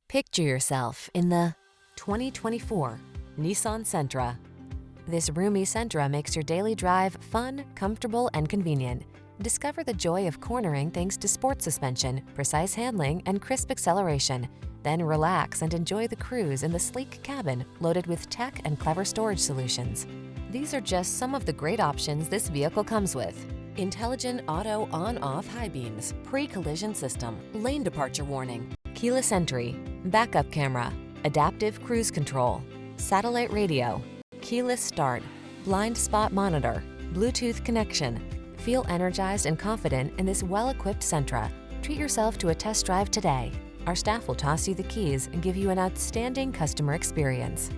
Picture yourself in the 2024 Nissan Sentra. This roomy Sentra makes your daily drive fun, comfortable, and convenient. Discover the joy of cornering thanks to sport suspension, precise handling, and crisp acceleration. Then relax and enjoy the cruise in the sleek cabin loaded with tech and clever storage solutions. These are just some of the great options this vehicle comes with: intelligent auto on-off high beams, pre-collision system, lane departure warning, keyless entry, backup camera, adaptive cruise control, satellite radio, keyless start, blind spot monitor, Bluetooth connection. Feel energized and confident in this well-equipped Sentra. Treat yourself to a test drive today. Our staff will toss you the keys and give you an outstanding customer experience.